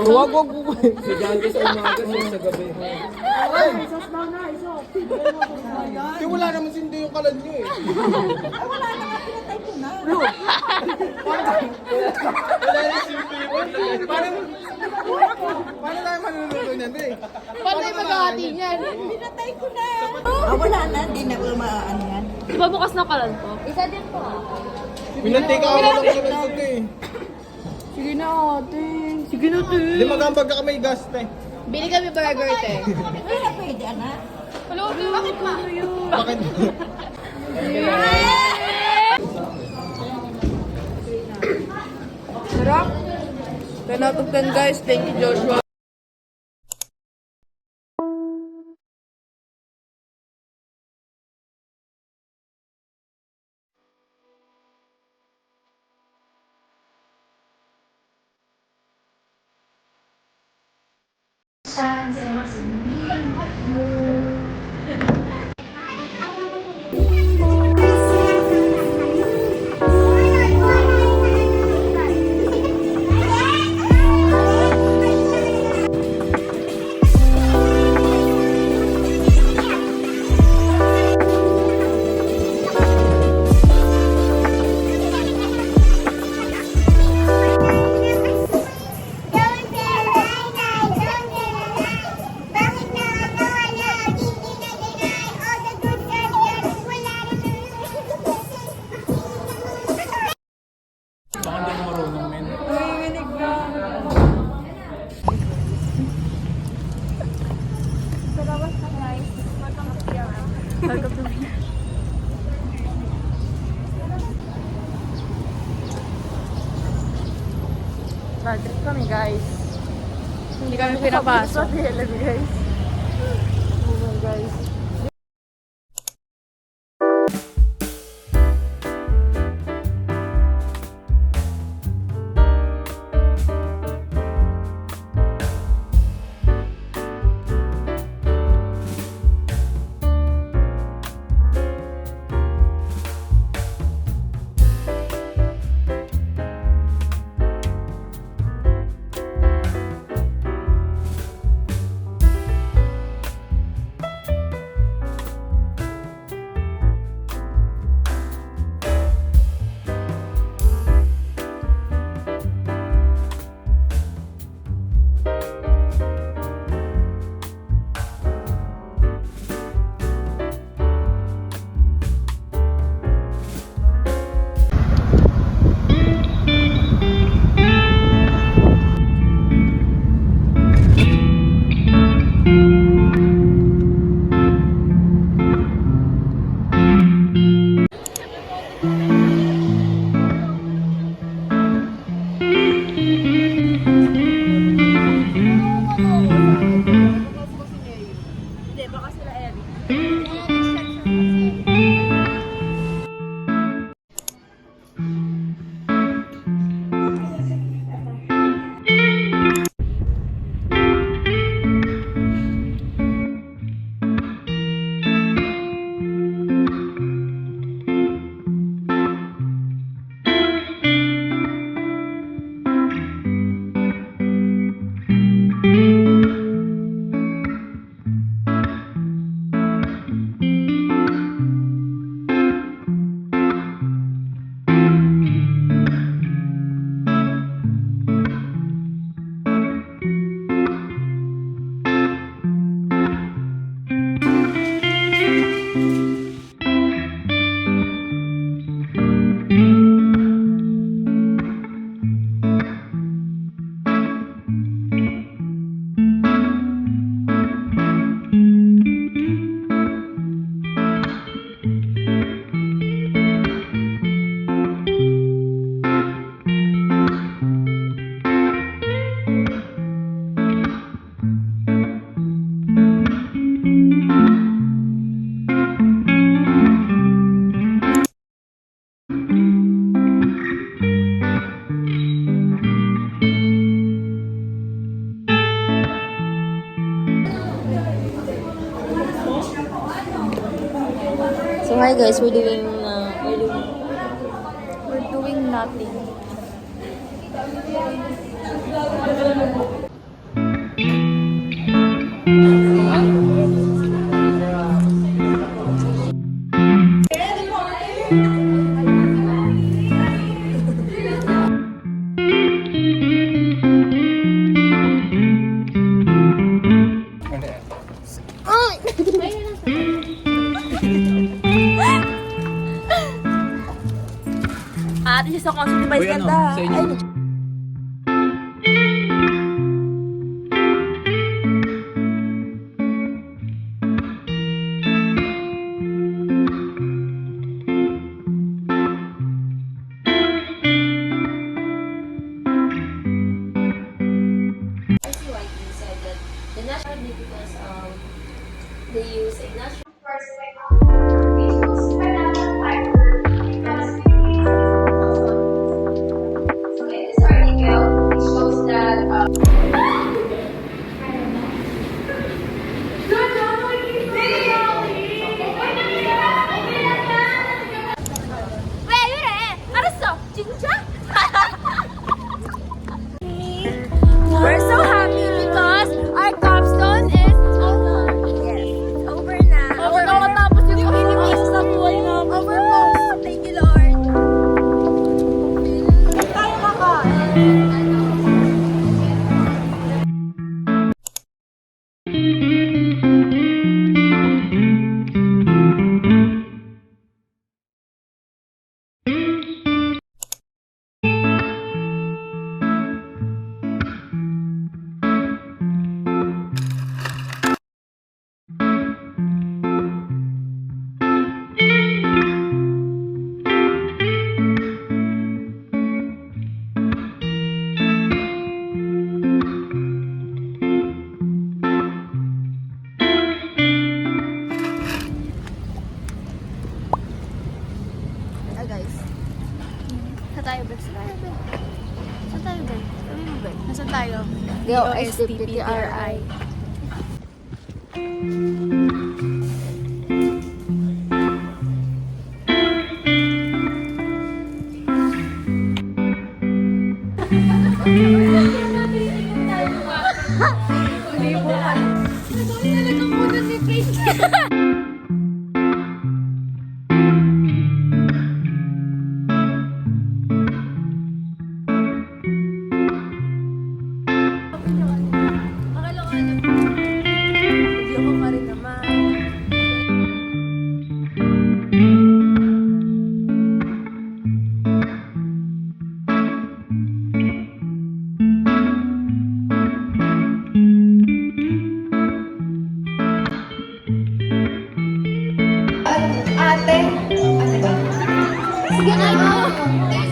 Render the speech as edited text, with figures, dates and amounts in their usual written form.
Huwag po. Sigante sa umaga, sa gabi. Ay, isos daw na, isos. Di wala naman sindi yung kalan nyo eh. Ay, wala na nga, pinatay ko na. Wala na simple yun. Paano tayo manunod niyan eh? Paano tayo maghahati niyan? Pinatay ko na. Wala na, di na ko maaan yan. Di ba bukas na kalan po? Isa din po. Pinantay ka ako ng kalan ko eh. Sige na ate. Sige na ate. Hindi magambag ka may gas eh. Bili kami burger te. Ay, na pwede, anak. Hello, bakit pa? Bakit? Sarap. 10 out of 10 guys. Thank you Joshua. Nag-trip kami guys. Hindi kami pinapasok. Guys. Oh my guys. So hi guys, we're doing nothing. Ate, siya sa console device ganda. they use a natural so in this article, it shows that We're so happy because our capstone is over. yes, it's over now. Over na matapos yung pinipisa sa buhay namin. Over post. Thank you, Lord. Tayo maka. Guys. Saan tayo, Bes? Saan tayo, Bes? Sabi mo, Bes? Nasaan tayo? DOST-PTRI. Video ko pa rin naman. Ate. Sige na, go.